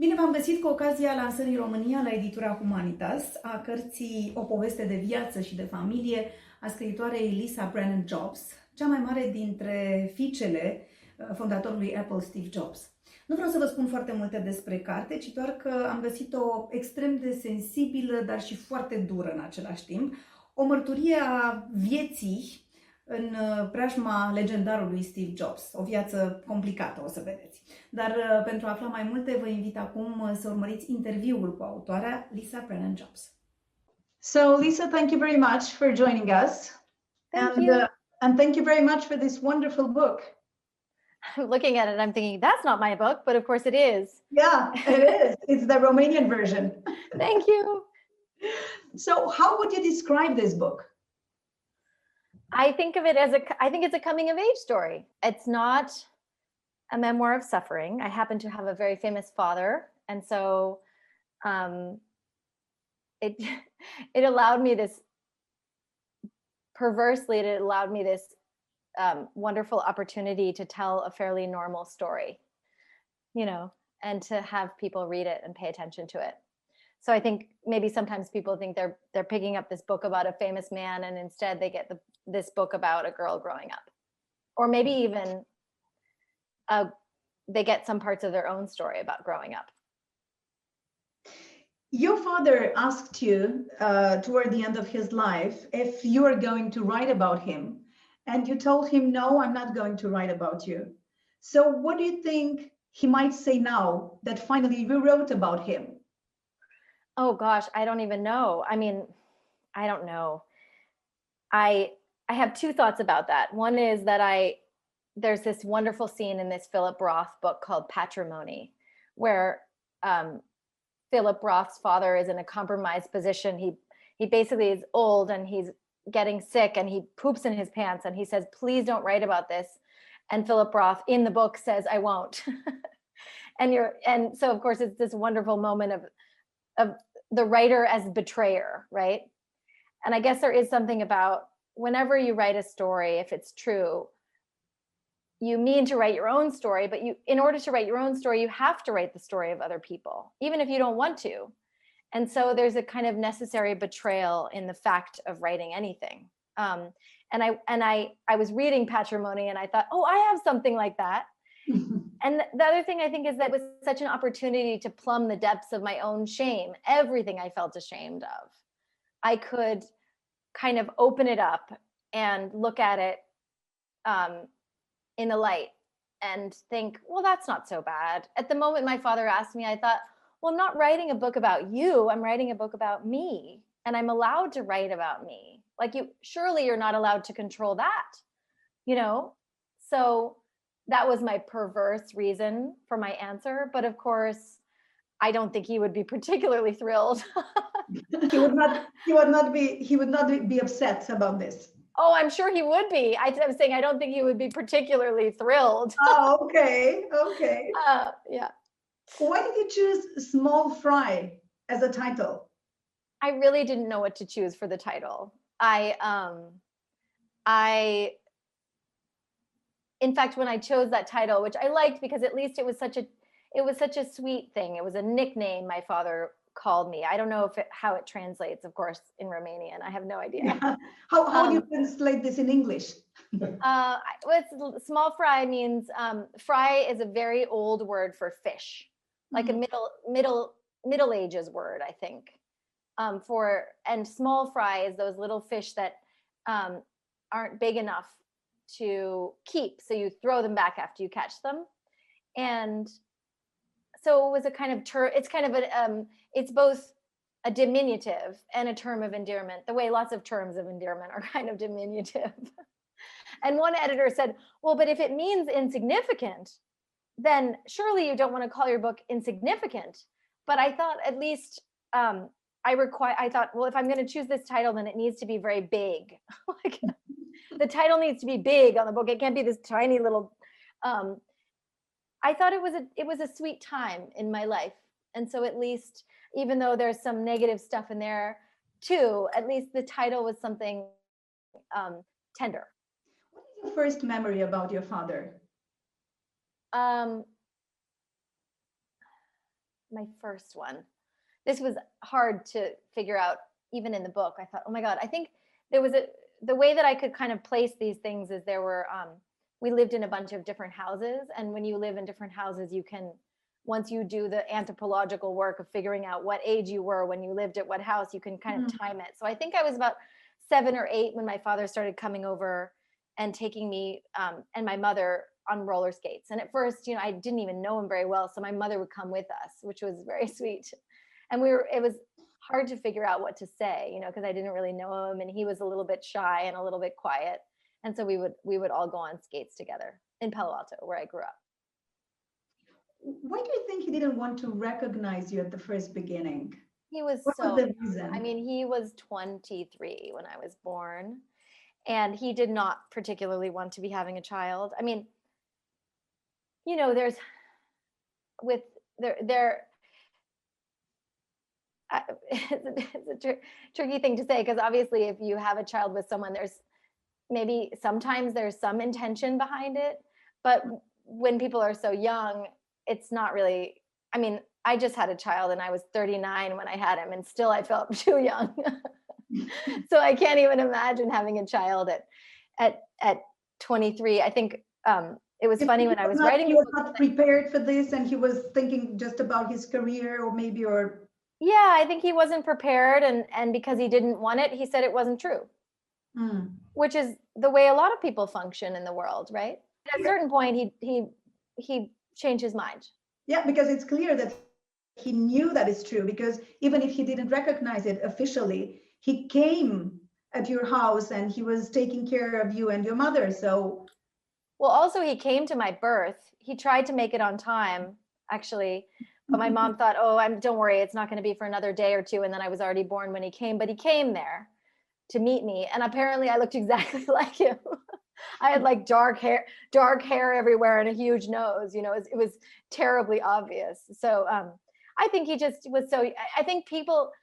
Bine v-am găsit cu ocazia lansării în România la editura Humanitas a cărții O poveste de viață și de familie a scriitoarei Brennan-Jobs, cea mai mare dintre fiicele fondatorului Apple, Steve Jobs. Nu vreau să vă spun foarte multe despre carte, ci doar că am găsit-o extrem de sensibilă, dar și foarte dură în același timp. O mărturie a vieții în preajma legendarului Steve Jobs. O viață complicată, o să vedeți. Dar pentru a afla mai multe, vă invit acum să urmăriți interviul cu autoarea Brennan-Jobs. So, Lisa, thank you very much for joining us. And thank you very much for this wonderful book. I'm looking at it and I'm thinking, that's not my book, but of course it is. Yeah, it is. It's the Romanian version. Thank you. So how would you describe this book? I think of it as I think it's a coming of age story. It's not a memoir of suffering. I happen to have a very famous father. And so it allowed me this, perversely, it allowed me this wonderful opportunity to tell a fairly normal story, you know, and to have people read it and pay attention to it. So I think maybe sometimes people think they're picking up this book about a famous man, and instead they get this book about a girl growing up, or maybe even they get some parts of their own story about growing up. Your father asked you toward the end of his life if you are going to write about him, and you told him, no, I'm not going to write about you. So what do you think he might say now that finally you wrote about him? Oh gosh, I don't even know. I mean, I don't know. I have two thoughts about that. One is that there's this wonderful scene in this Philip Roth book called Patrimony, where Philip Roth's father is in a compromised position. He basically is old and he's getting sick and he poops in his pants and he says, please don't write about this. And Philip Roth in the book says, I won't. and so of course it's this wonderful moment of the writer as betrayer, right? And I guess there is something about whenever you write a story, if it's true, you mean to write your own story, but in order to write your own story, you have to write the story of other people, even if you don't want to. And so there's a kind of necessary betrayal in the fact of writing anything. And I was reading Patrimony and I thought, oh, I have something like that. And the other thing I think is that it was such an opportunity to plumb the depths of my own shame, everything I felt ashamed of. I could kind of open it up and look at it in the light and think, well, that's not so bad. At the moment my father asked me, I thought, well, I'm not writing a book about you. I'm writing a book about me. And I'm allowed to write about me. Like surely you're not allowed to control that, you know? So that was my perverse reason for my answer. But of course, I don't think he would be particularly thrilled. He would not be upset about this. Oh, I'm sure he would be. I'm saying I don't think he would be particularly thrilled. Oh, okay. Yeah. Why did you choose Small Fry as a title? I really didn't know what to choose for the title. In fact, when I chose that title, which I liked because at least it was such a sweet thing. It was a nickname my father called me. I don't know how it translates, of course, in Romanian. I have no idea. Yeah. How do you translate this in English? Small fry means fry is a very old word for fish, like a middle ages word, I think. And small fry is those little fish that aren't big enough to keep, so you throw them back after you catch them. And so it was a kind of it's both a diminutive and a term of endearment, the way lots of terms of endearment are kind of diminutive. And one editor said, well, but if it means insignificant, then surely you don't want to call your book insignificant. But I thought at least I thought, well, if I'm going to choose this title, then it needs to be very big. Like the title needs to be big on the book. It can't be this tiny little. I thought it was a sweet time in my life, and so at least, even though there's some negative stuff in there too, at least the title was something tender. What is your first memory about your father? my first one. This was hard to figure out even in the book. I thought, oh my God, I think there was the way that I could kind of place these things is there were, we lived in a bunch of different houses. And when you live in different houses, you can, once you do the anthropological work of figuring out what age you were when you lived at what house, you can kind of time it. So I think I was about 7 or 8 when my father started coming over and taking me and my mother on roller skates. And at first, you know, I didn't even know him very well. So my mother would come with us, which was very sweet. And it was hard to figure out what to say, you know, because I didn't really know him and he was a little bit shy and a little bit quiet. And so we would all go on skates together in Palo Alto, where I grew up. Why do you think he didn't want to recognize you at the first beginning? He was What was the reason? I mean, he was 23 when I was born, and he did not particularly want to be having a child. I mean, you know, it's a tricky thing to say, because obviously if you have a child with someone, sometimes there's some intention behind it, but when people are so young, it's not really, I mean, I just had a child and I was 39 when I had him and still I felt too young. So I can't even imagine having a child at 23. I think it was funny when I was writing. He was not prepared for this and he was thinking just about his career or yeah, I think he wasn't prepared, and because he didn't want it, he said it wasn't true. Which is the way a lot of people function in the world, right? At a certain point he changed his mind. Yeah, because it's clear that he knew that it's true, because even if he didn't recognize it officially, he came at your house and he was taking care of you and your mother. So, well, also he came to my birth. He tried to make it on time, actually, but my mom thought, don't worry, it's not going to be for another day or two. And then I was already born when he came, but he came there to meet me. And apparently I looked exactly like him. I had like dark hair everywhere and a huge nose, you know, it was terribly obvious. So I think he just was I think people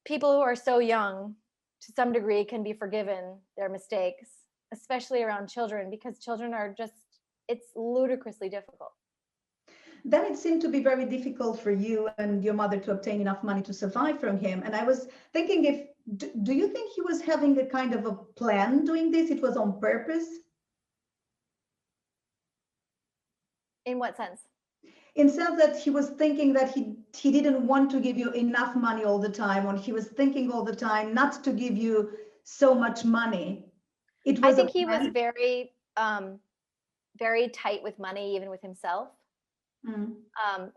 who are so young to some degree can be forgiven their mistakes, especially around children, because children are it's ludicrously difficult. Then it seemed to be very difficult for you and your mother to obtain enough money to survive from him. And I was thinking, do you think he was having a kind of a plan doing this? It was on purpose? In what sense? In sense that he was thinking that he didn't want to give you enough money all the time, or he was thinking all the time not to give you so much money. I think he was very, very tight with money, even with himself.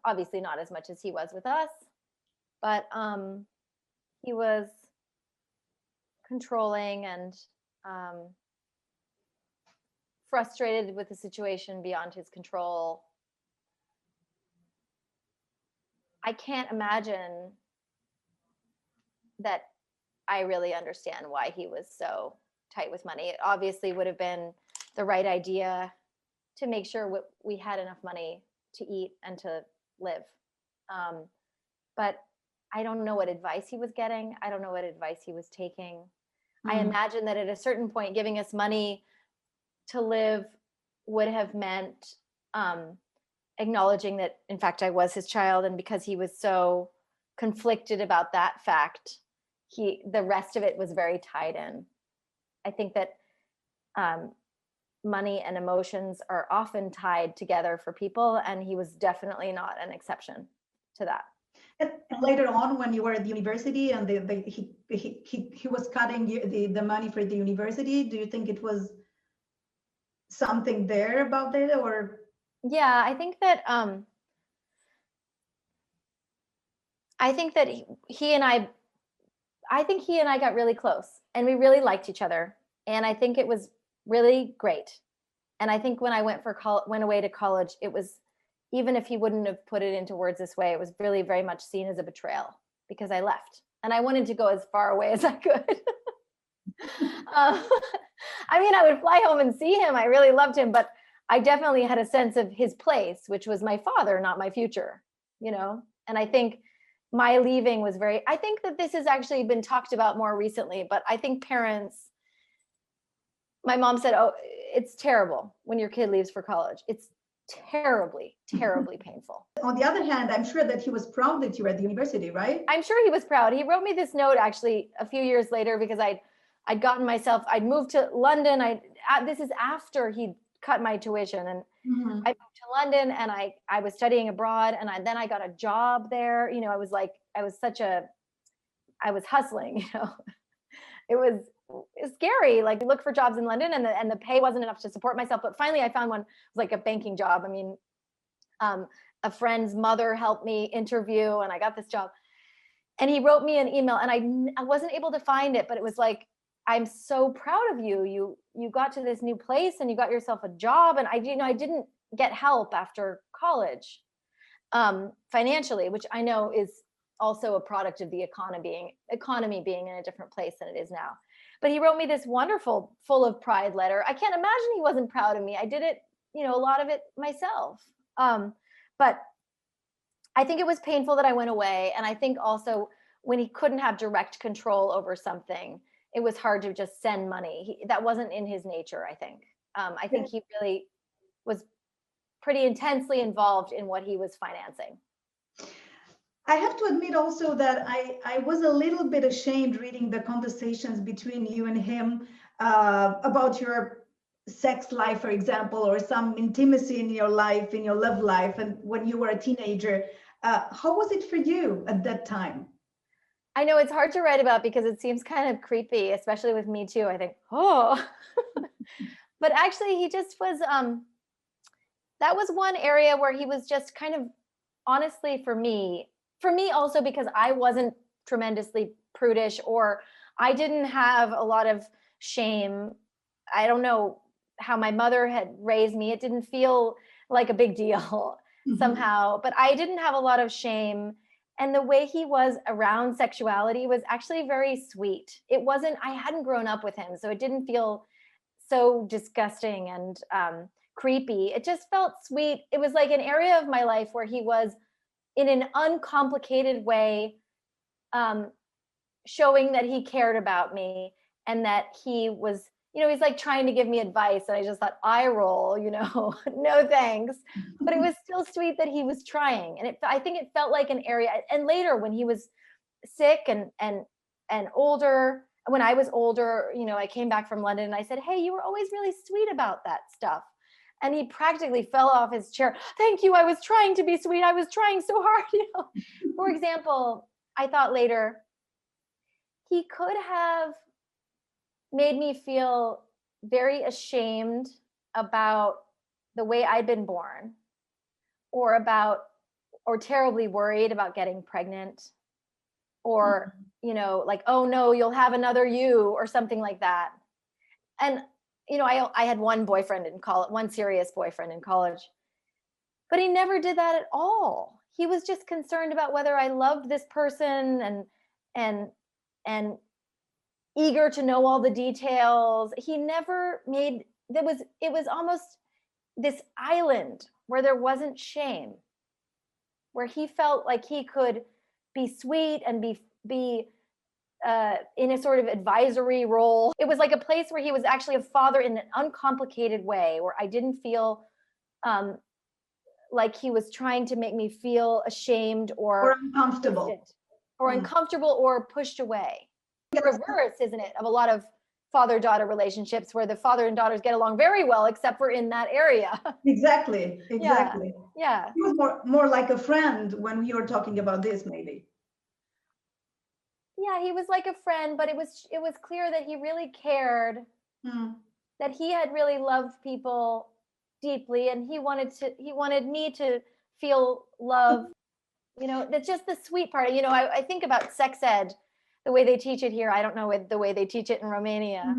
Obviously not as much as he was with us, but he was controlling and frustrated with the situation beyond his control. I can't imagine that I really understand why he was so tight with money. It obviously would have been the right idea to make sure we had enough money to eat and to live. But I don't know what advice he was getting. I don't know what advice he was taking. I imagine that at a certain point, giving us money to live would have meant acknowledging that, in fact, I was his child. And because he was so conflicted about that fact, the rest of it was very tied in. I think that money and emotions are often tied together for people, and he was definitely not an exception to that. And later on, when you were at the university and he was cutting the money for the university, do you think it was something there about it, or? Yeah, I think that he and I got really close, and we really liked each other, and I think it was really great. And I think when I went away to college, it was, even if he wouldn't have put it into words this way, it was really very much seen as a betrayal, because I left and I wanted to go as far away as I could. I mean, I would fly home and see him. I really loved him, but I definitely had a sense of his place, which was my father, not my future, you know? And I think my leaving was I think that this has actually been talked about more recently, but I think my mom said, it's terrible when your kid leaves for college. It's terribly, terribly painful. On the other hand, I'm sure that he was proud that you were at the university, right? I'm sure he was proud. He wrote me this note actually a few years later because I'd gotten myself, I'd moved to London. This is after he'd cut my tuition, and I moved to London, and I was studying abroad, and then I got a job there. You know, I was hustling, you know. It was scary. Like, look for jobs in London, and the pay wasn't enough to support myself. But finally I found one. It was like a banking job. I mean, a friend's mother helped me interview, and I got this job. And he wrote me an email, and I wasn't able to find it, but it was like, I'm so proud of you. You got to this new place and you got yourself a job. And I didn't get help after college, financially, which I know is also a product of the economy being in a different place than it is now. But he wrote me this wonderful, full of pride letter. I can't imagine he wasn't proud of me. I did it, you know, a lot of it myself. But I think it was painful that I went away. And I think also when he couldn't have direct control over something, it was hard to just send money. That wasn't in his nature, I think. I think he really was pretty intensely involved in what he was financing. I have to admit also that I was a little bit ashamed reading the conversations between you and him about your sex life, for example, or some intimacy in your life, in your love life, and when you were a teenager. How was it for you at that time? I know it's hard to write about because it seems kind of creepy, especially with me too. I think, oh, but actually he just was, that was one area where he was just kind of, honestly, for me also, because I wasn't tremendously prudish, or I didn't have a lot of shame. I don't know how my mother had raised me. It didn't feel like a big deal somehow, but I didn't have a lot of shame. And the way he was around sexuality was actually very sweet. It wasn't, I hadn't grown up with him, so it didn't feel so disgusting and creepy. It just felt sweet. It was like an area of my life where he was, in an uncomplicated way, showing that he cared about me, and that he was, you know, he's like trying to give me advice. And I just thought, eye roll, you know, no thanks. But it was still sweet that he was trying. And I think it felt like an area. And later when he was sick and older, when I was older, you know, I came back from London and I said, hey, you were always really sweet about that stuff. And he practically fell off his chair. Thank you. I was trying to be sweet. I was trying so hard. You know, for example, I thought later, he could have made me feel very ashamed about the way I'd been born, or terribly worried about getting pregnant, or, you know, like, oh no, you'll have another you, or something like that. And, you know, I had one boyfriend in college, one serious boyfriend in college, but he never did that at all. He was just concerned about whether I loved this person, and eager to know all the details. He never made, it was almost this island where there wasn't shame, where he felt like he could be sweet and be in a sort of advisory role. It was like a place where he was actually a father in an uncomplicated way, where I didn't feel like he was trying to make me feel ashamed or uncomfortable, or pushed away. The reverse, isn't it, of a lot of father-daughter relationships, where the father and daughters get along very well, except for in that area. Exactly. Yeah. He was more like a friend when you were talking about this, maybe. Yeah, he was like a friend, but it was clear that he really cared, that he had really loved people deeply, and he wanted me to feel love. You know, that's just the sweet part. You know, I think about sex ed, the way they teach it here. I don't know the way they teach it in Romania,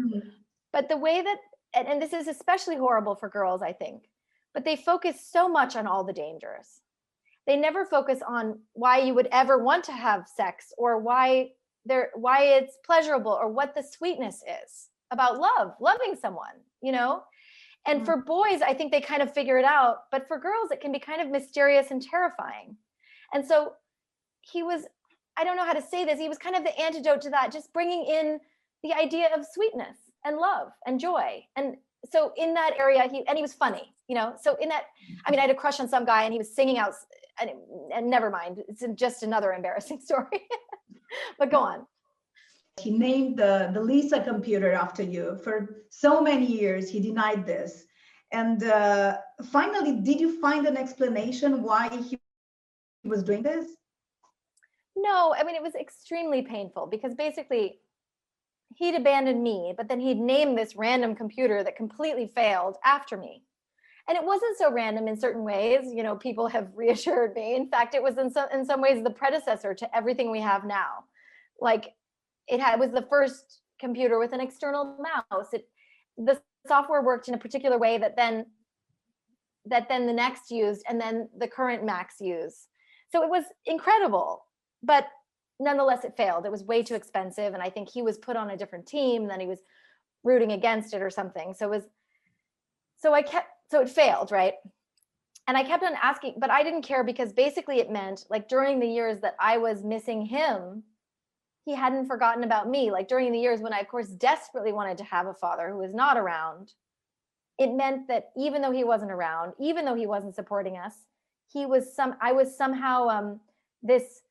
but the way that, and this is especially horrible for girls, I think, but they focus so much on all the dangers. They never focus on why you would ever want to have sex, or why it's pleasurable, or what the sweetness is about loving someone, you know? And for boys, I think they kind of figure it out, but for girls, it can be kind of mysterious and terrifying. And so he was, I don't know how to say this, he was kind of the antidote to that, just bringing in the idea of sweetness and love and joy. And so in that area, he was funny, so in that, I mean, I had a crush on some guy and he was singing out, and never mind, it's just another embarrassing story. But go on. He named the Lisa computer after you. For so many years, he denied this. And finally, did you find an explanation why he was doing this? No, I mean, it was extremely painful because basically he'd abandoned me, but then he'd named this random computer that completely failed after me. And it wasn't so random in certain ways. People have reassured me. In fact, it was in some ways the predecessor to everything we have now. Like it was the first computer with an external mouse. The software worked in a particular way that then the next used, and then the current Macs use. So it was incredible, but nonetheless, it failed. It was way too expensive. And I think he was put on a different team, and then he was rooting against it or something. So it failed, right? And I kept on asking, but I didn't care because basically it meant like during the years that I was missing him, he hadn't forgotten about me. Like during the years when I, of course, desperately wanted to have a father who was not around, it meant that even though he wasn't around, even though he wasn't supporting us, I was somehow this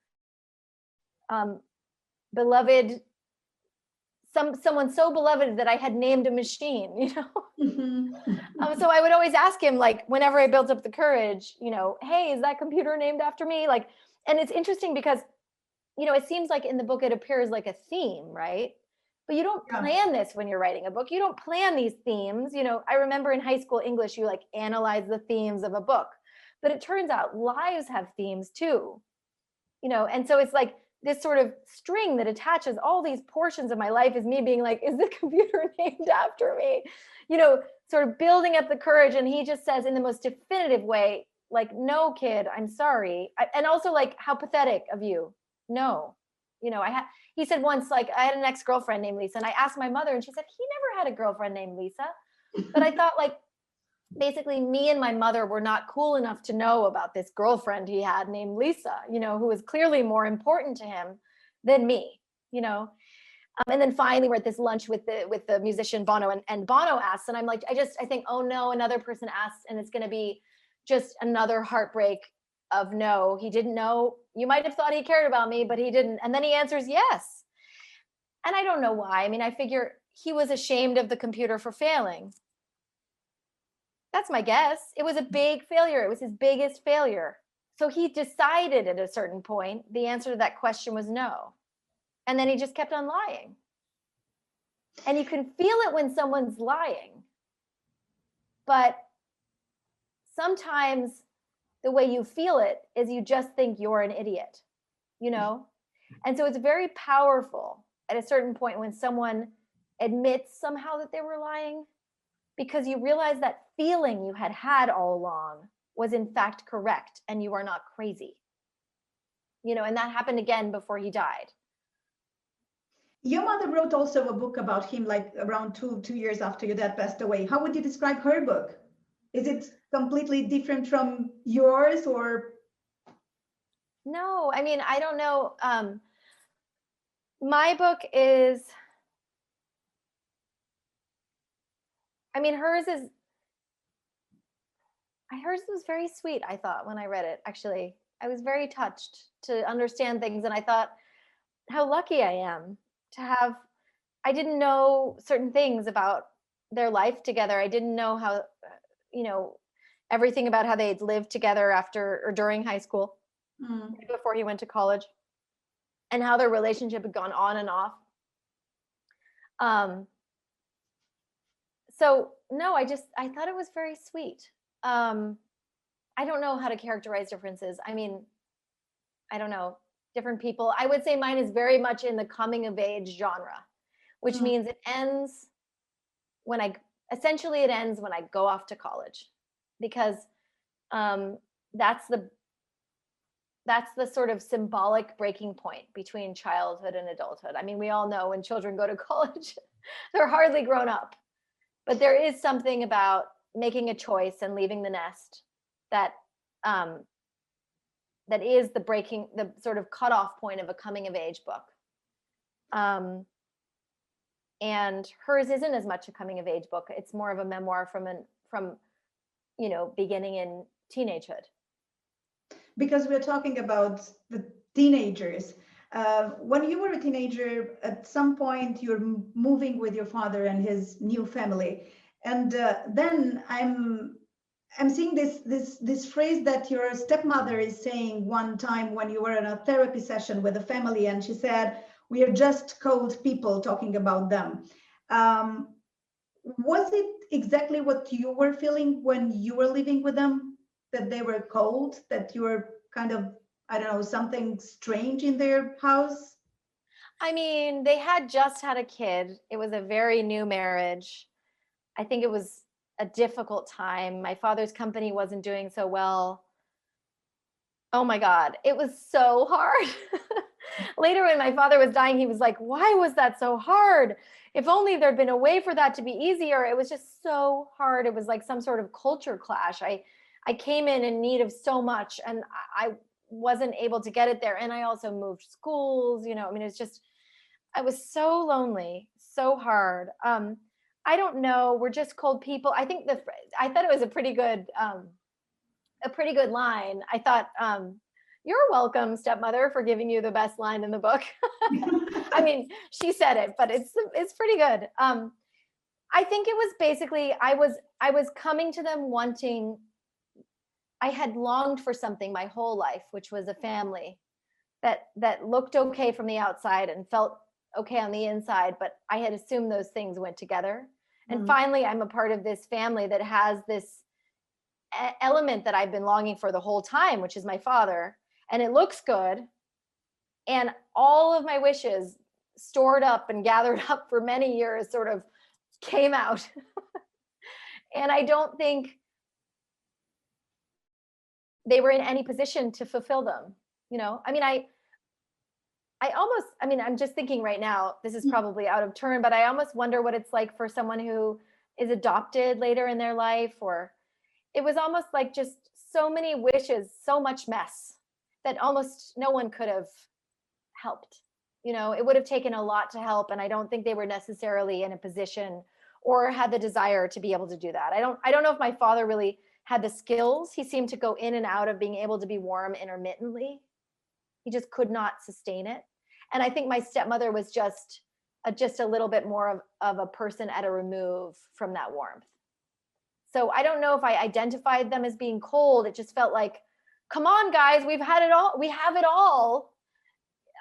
beloved, someone so beloved that I had named a machine, So I would always ask him, like, whenever I built up the courage, hey, is that computer named after me? Like, and it's interesting because, it seems like in the book it appears like a theme, right? But you don't plan this when you're writing a book. You don't plan these themes. I remember in high school English, you like analyze the themes of a book, but it turns out lives have themes too, and so it's like this sort of string that attaches all these portions of my life is me being like, is the computer named after me? Sort of building up the courage. And he just says in the most definitive way, like, no, kid, I'm sorry. And also like, how pathetic of you. No, he said once, like, I had an ex-girlfriend named Lisa, and I asked my mother and she said, he never had a girlfriend named Lisa. But I thought, like, basically me and my mother were not cool enough to know about this girlfriend he had named Lisa, who was clearly more important to him than me, and then finally we're at this lunch with the musician Bono, and Bono asks, and I'm like, I think, oh no, another person asked, and it's going to be just another heartbreak of no, he didn't know. You might have thought he cared about me, but he didn't. And then he answers yes. And I don't know why. I mean, I figure he was ashamed of the computer for failing. That's my guess. It was a big failure. It was his biggest failure. So he decided at a certain point, the answer to that question was no. And then he just kept on lying. And you can feel it when someone's lying. But sometimes the way you feel it is you just think you're an idiot, And so it's very powerful at a certain point when someone admits somehow that they were lying, because you realize that feeling you had all along was in fact correct, and you are not crazy, and that happened again before he died. Your mother wrote also a book about him, like around two years after your dad passed away. How would you describe her book? Is it completely different from yours, or? No, I mean, I don't know. My book is, I mean, hers was very sweet, I thought, when I read it. Actually, I was very touched to understand things, and I thought how lucky I am to have, I didn't know certain things about their life together. I didn't know how, everything about how they'd lived together after or during high school, before he went to college, and how their relationship had gone on and off. So no, I thought it was very sweet. I don't know how to characterize differences. I mean, I don't know, different people. I would say mine is very much in the coming of age genre, which means it ends when I go off to college, because that's the sort of symbolic breaking point between childhood and adulthood. I mean, we all know when children go to college, they're hardly grown up, but there is something about making a choice and leaving the nest that is the sort of cutoff point of a coming of age book. And hers isn't as much a coming of age book. It's more of a memoir from beginning in teenagehood. Because we're talking about the teenagers. When you were a teenager, at some point you're moving with your father and his new family, and then I'm seeing this phrase that your stepmother is saying one time when you were in a therapy session with a family, and she said, "We are just cold people," talking about them. Was it exactly what you were feeling when you were living with them? That they were cold, that you were kind of, I don't know, something strange in their house? I mean, they had just had a kid. It was a very new marriage. I think it was a difficult time. My father's company wasn't doing so well. Oh my God, it was so hard. Later, when my father was dying, he was like, "Why was that so hard? If only there'd been a way for that to be easier." It was just so hard. It was like some sort of culture clash. I came in need of so much, and I wasn't able to get it there. And I also moved schools, I mean, it's just, I was so lonely, so hard. I don't know. We're just cold people. I think I thought it was a pretty good line. I thought, "You're welcome, stepmother, for giving you the best line in the book." I mean, she said it, but it's pretty good. I think it was basically, I was coming to them wanting, I had longed for something my whole life, which was a family that looked okay from the outside and felt okay on the inside, but I had assumed those things went together. And finally, I'm a part of this family that has this element that I've been longing for the whole time, which is my father, and it looks good. And all of my wishes stored up and gathered up for many years sort of came out. And I don't think they were in any position to fulfill them. I mean, I'm just thinking right now, this is probably out of turn, but I almost wonder what it's like for someone who is adopted later in their life, or it was almost like just so many wishes, so much mess that almost no one could have helped. It would have taken a lot to help. And I don't think they were necessarily in a position or had the desire to be able to do that. I don't know if my father really had the skills. He seemed to go in and out of being able to be warm intermittently. He just could not sustain it. And I think my stepmother was just a little bit more of a person at a remove from that warmth. So I don't know if I identified them as being cold. It just felt like, "Come on, guys, we've had it all. We have it all.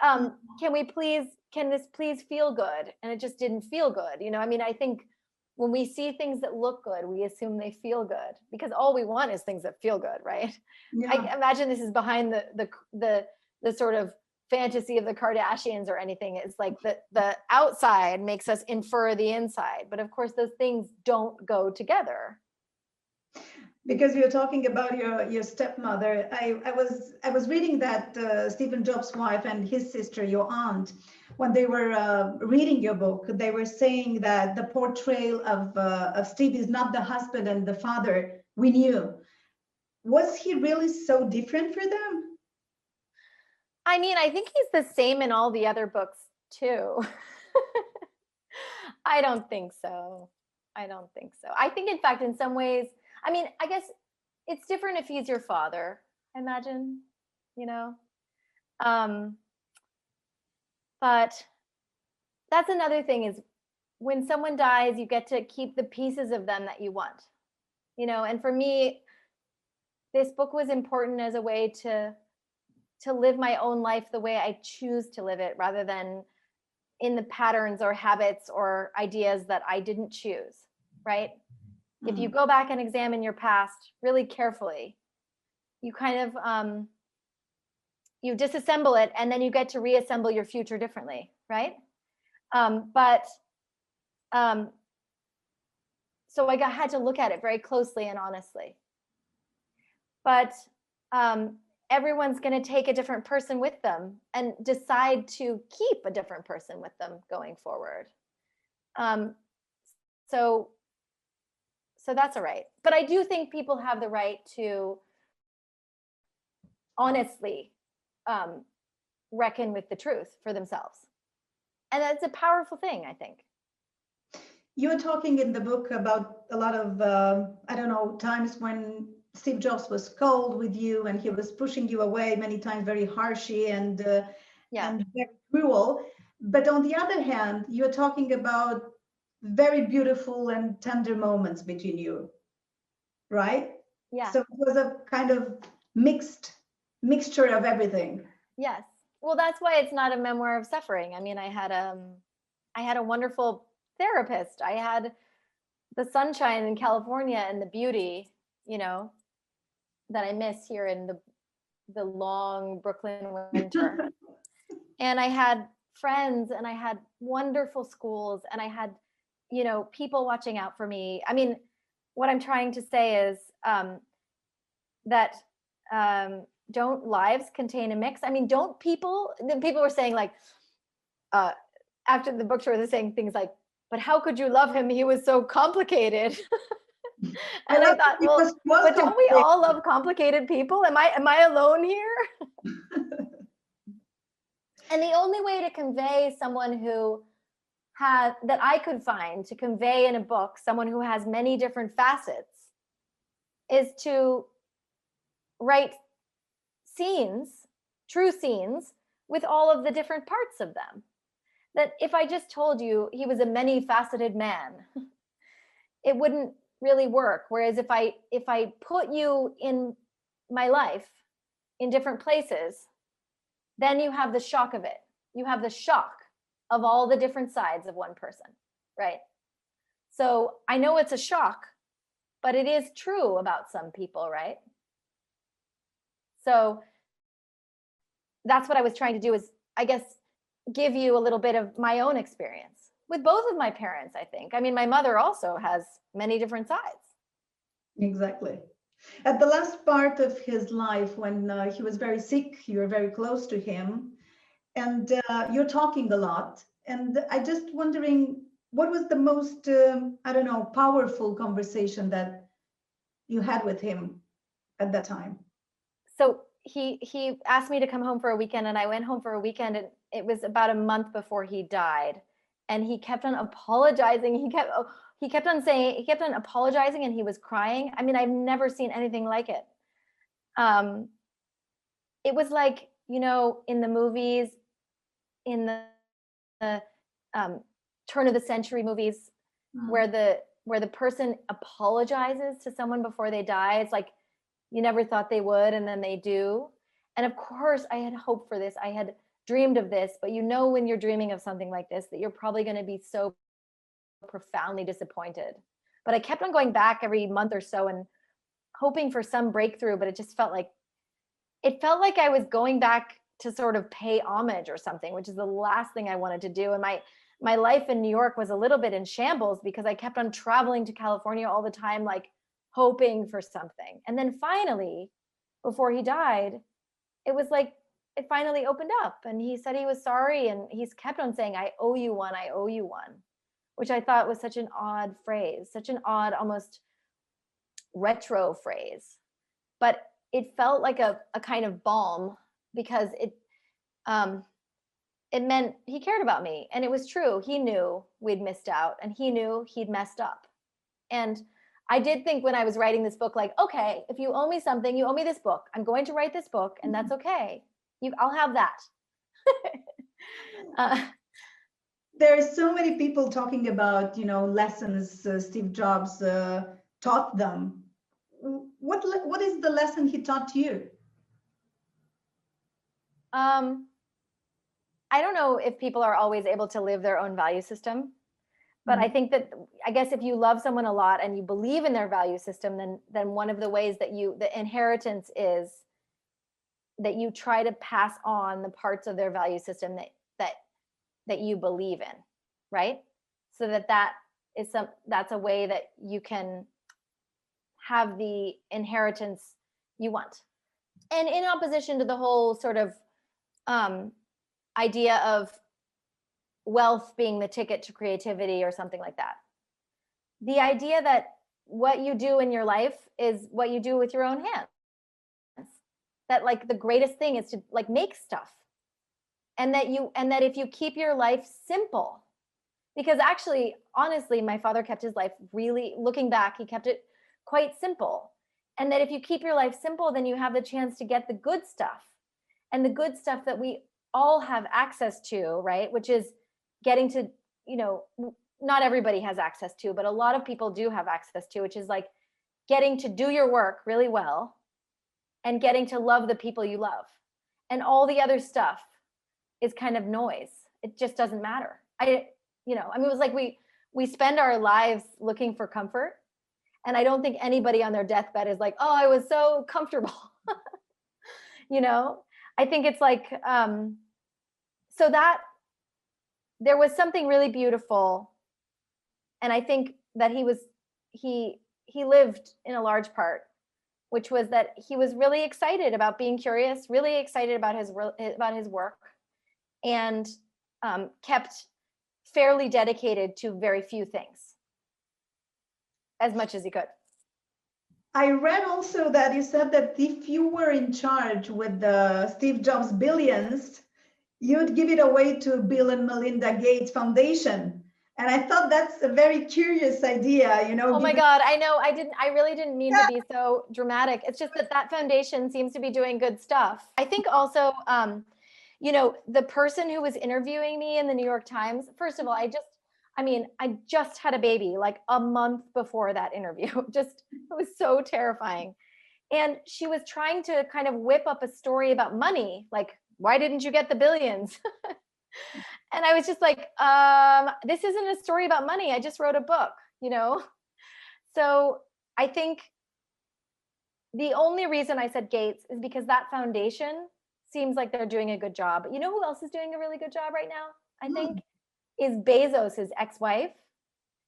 Can this please feel good?" And it just didn't feel good. I mean, I think when we see things that look good, we assume they feel good, because all we want is things that feel good, right? Yeah. I imagine this is behind the sort of fantasy of the Kardashians or anything. It's like the outside makes us infer the inside, but of course those things don't go together. Because you're talking about your stepmother, I was reading that Stephen Jobs' wife and his sister, your aunt, when they were reading your book, they were saying that the portrayal of Steve is not the husband and the father we knew. Was he really so different for them? I mean, I think he's the same in all the other books too. I don't think so. I think, in fact, in some ways, I mean, I guess it's different if he's your father, I imagine, but that's another thing, is when someone dies, you get to keep the pieces of them that you want, and for me, this book was important as a way to live my own life the way I choose to live it, rather than in the patterns or habits or ideas that I didn't choose, right? If you go back and examine your past really carefully, you kind of, you disassemble it, and then you get to reassemble your future differently, right? So I had to look at it very closely and honestly. But everyone's going to take a different person with them and decide to keep a different person with them going forward. So that's all right. But I do think people have the right to honestly reckon with the truth for themselves. And that's a powerful thing, I think. you're talking in the book about a lot of, I don't know, times when Steve Jobs was cold with you and he was pushing you away many times very harshly and very cruel. But on the other hand, you're talking about very beautiful and tender moments between you, right? Yeah. So it was a kind of mixture of everything. Yes. Well, that's why it's not a memoir of suffering. I mean, I had a wonderful therapist. I had the sunshine in California and the beauty, you know, that I miss here in the long Brooklyn winter. And I had friends, and I had wonderful schools, and I had, you know, people watching out for me. I mean, what I'm trying to say is that don't lives contain a mix? I mean, don't people were saying, like, after the book tour, they're saying things like, but how could you love him? He was so complicated. And I thought, well, but don't we all love complicated people? Am I alone here? And the only way to convey someone who has, that I could find to convey in a book, someone who has many different facets, is to write scenes, true scenes, with all of the different parts of them. That if I just told you he was a many-faceted man, it wouldn't really work. Whereas if I put you in my life in different places, then you have the shock of it. You have the shock of all the different sides of one person, right? So I know it's a shock, but it is true about some people, right? So that's what I was trying to do, is, I guess, give you a little bit of my own experience with both of my parents, I think. I mean, my mother also has many different sides. Exactly. At the last part of his life, when he was very sick, you were very close to him, and you're talking a lot. And I just wondering, what was the most, I don't know, powerful conversation that you had with him at that time? So he asked me to come home for a weekend, and I went home for a weekend, and it was about a month before he died. And he kept on apologizing. He kept on apologizing, and he was crying. I mean, I've never seen anything like it. It was like, you know, in the movies, in the turn of the century movies, where the person apologizes to someone before they die. It's like, you never thought they would, and then they do. And of course, I had hoped for this. I had dreamed of this, but you know, when you're dreaming of something like this, that you're probably going to be so profoundly disappointed. But I kept on going back every month or so and hoping for some breakthrough, but it just felt like I was going back to sort of pay homage or something, which is the last thing I wanted to do. And my life in New York was a little bit in shambles because I kept on traveling to California all the time, like hoping for something. And then finally, before he died, it was like, it finally opened up, and he said he was sorry. And he's kept on saying, I owe you one, I owe you one, which I thought was such an odd phrase, such an odd, almost retro phrase. But it felt like a kind of balm, because it meant he cared about me. And it was true. He knew we'd missed out, and he knew he'd messed up. And I did think when I was writing this book, like, okay, if you owe me something, you owe me this book. I'm going to write this book, and that's okay. I'll have that. There are so many people talking about, you know, lessons Steve Jobs taught them. What is the lesson he taught you? I don't know if people are always able to live their own value system, but I think that, I guess, if you love someone a lot and you believe in their value system, then one of the ways that the inheritance is that you try to pass on the parts of their value system that you believe in, right? So that's a way that you can have the inheritance you want. And in opposition to the whole sort of idea of wealth being the ticket to creativity or something like that. The idea that what you do in your life is what you do with your own hands. That, like, the greatest thing is to, like, make stuff. And that if you keep your life simple, Because actually, honestly, my father kept his life really, looking back, he kept it quite simple. And that if you keep your life simple, then you have the chance to get the good stuff, and the good stuff that we all have access to, right? Which is getting to, not everybody has access to, but a lot of people do have access to, which is like getting to do your work really well and getting to love the people you love. And all the other stuff is kind of noise. It just doesn't matter. It was like we spend our lives looking for comfort. And I don't think anybody on their deathbed is like, oh, I was so comfortable. I think it's like, so that there was something really beautiful. And I think that he lived in a large part, which was that he was really excited about being curious, really excited about his work, and kept fairly dedicated to very few things, as much as he could. I read also that you said that if you were in charge with the Steve Jobs billions, you'd give it away to Bill and Melinda Gates Foundation. And I thought that's a very curious idea, Oh my God, I know. I really didn't mean to be so dramatic. It's just that foundation seems to be doing good stuff. I think also, the person who was interviewing me in the New York Times, first of all, I just had a baby like a month before that interview. It was so terrifying. And she was trying to kind of whip up a story about money. Like, why didn't you get the billions? And I was just like, this isn't a story about money. I just wrote a book, So I think the only reason I said Gates is because that foundation seems like they're doing a good job. You know who else is doing a really good job right now? I think is Bezos' ex-wife.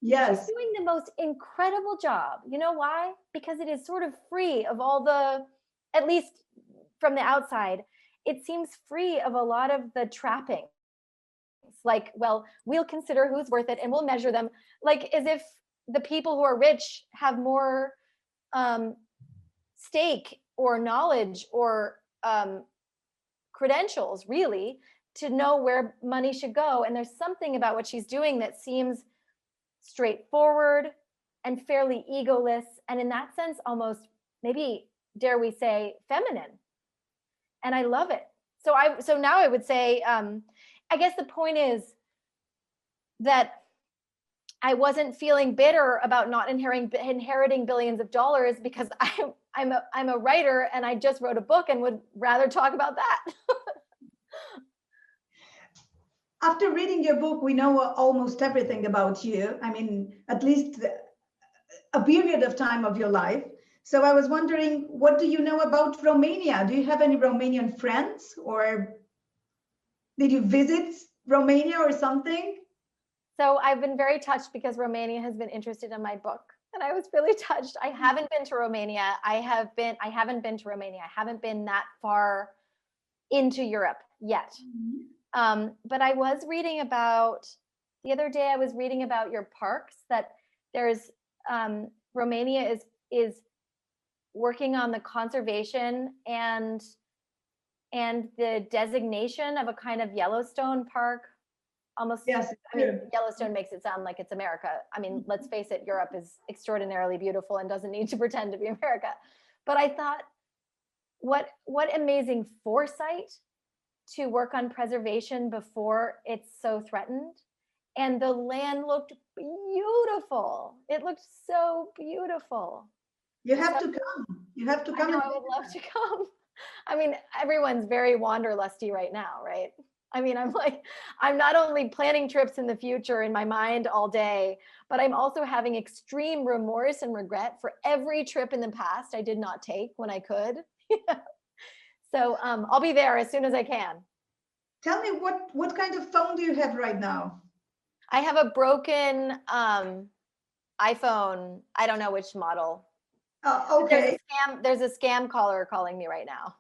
Yes. She's doing the most incredible job. You know why? Because it is sort of free of all the, at least from the outside, it seems free of a lot of the trappings. Like, well, we'll consider who's worth it and we'll measure them, like as if the people who are rich have more stake or knowledge or credentials really to know where money should go. And there's something about what she's doing that seems straightforward and fairly egoless, and in that sense almost, maybe dare we say, feminine. And I love it. So now I would say, I guess the point is that I wasn't feeling bitter about not inheriting billions of dollars, because I'm a writer and I just wrote a book and would rather talk about that. After reading your book, we know almost everything about you. I mean, at least a period of time of your life. So I was wondering, what do you know about Romania? Do you have any Romanian friends, or did you visit Romania or something? So I've been very touched because Romania has been interested in my book, and I was really touched. I haven't been to Romania. I haven't been to Romania. I haven't been that far into Europe yet. Mm-hmm. But I was reading about, the other day I was reading about your parks, that there's Romania is working on the conservation and the designation of a kind of Yellowstone park. Almost, yes. I mean, Yellowstone makes it sound like it's America. I mean, let's face it, Europe is extraordinarily beautiful and doesn't need to pretend to be America. But I thought, what amazing foresight to work on preservation before it's so threatened. And the land looked beautiful. It looked so beautiful. You have to come. You have to come. I would love to come. I mean, everyone's very wanderlusty right now, right? I mean, I'm not only planning trips in the future in my mind all day, but I'm also having extreme remorse and regret for every trip in the past I did not take when I could. So I'll be there as soon as I can. Tell me, what kind of phone do you have right now? I have a broken iPhone. I don't know which model. Okay. There's a scam caller calling me right now.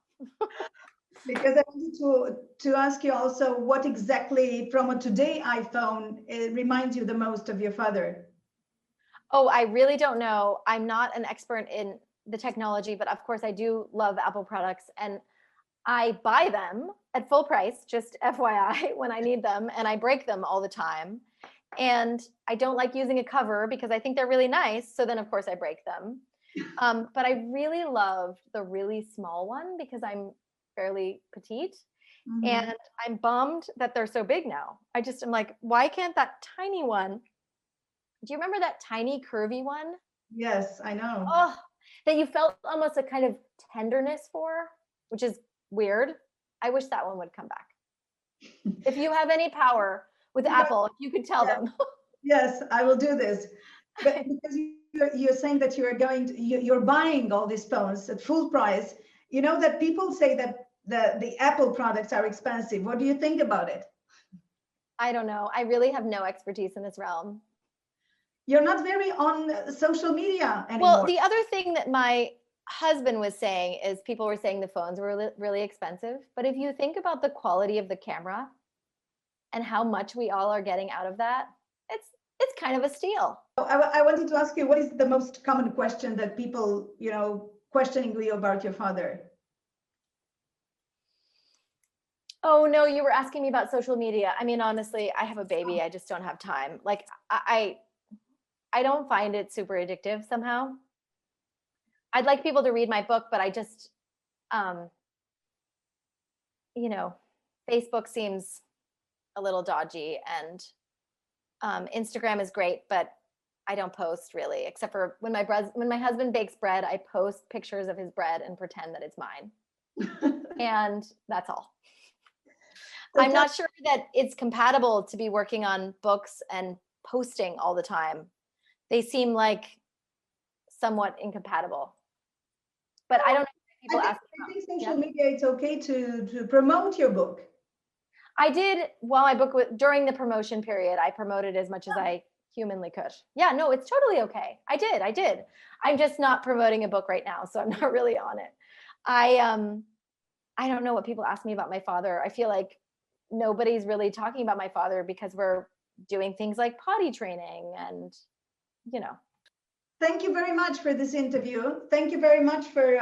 Because I wanted to ask you also, what exactly from a today iPhone reminds you the most of your father? Oh, I really don't know. I'm not an expert in the technology, but of course I do love Apple products, and I buy them at full price, just FYI, when I need them, and I break them all the time. And I don't like using a cover because I think they're really nice. So then of course I break them. But I really loved the really small one because I'm fairly petite. Mhm. And I'm bummed that they're so big now. I just am like, why can't that tiny one? Do you remember that tiny curvy one? Yes, I know. Oh, that you felt almost a kind of tenderness for, which is weird. I wish that one would come back. If you have any power with Apple, if you could tell them. Yes, I will do this. But because you're saying that you're buying all these phones at full price, you know that people say that the Apple products are expensive. What do you think about it? I don't know. I really have no expertise in this realm. You're not very on social media anymore. Well, the other thing that my husband was saying is people were saying the phones were really, really expensive. But if you think about the quality of the camera and how much we all are getting out of that, it's kind of a steal. I wanted to ask you, what is the most common question that people, questioning you about your father? Oh no, you were asking me about social media. I mean, honestly, I have a baby. I just don't have time. Like I don't find it super addictive somehow. I'd like people to read my book, but I just, Facebook seems a little dodgy, and Instagram is great, but I don't post really, except for when my husband bakes bread, I post pictures of his bread and pretend that it's mine. And that's all. I'm not sure that it's compatible to be working on books and posting all the time. They seem like somewhat incompatible. But I don't know if people I think social media, it's okay to promote your book. I did, while my book was during the promotion period, I promoted as much as I humanly could. Yeah, no, it's totally okay. I did. I'm just not promoting a book right now, so I'm not really on it. I don't know what people ask me about my father. I feel like nobody's really talking about my father because we're doing things like potty training and, Thank you very much for this interview. Thank you very much for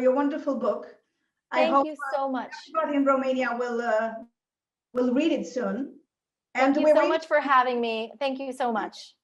your wonderful book. Thank you so much. Everybody in Romania will read it soon. Thank you so much for having me. Thank you so much.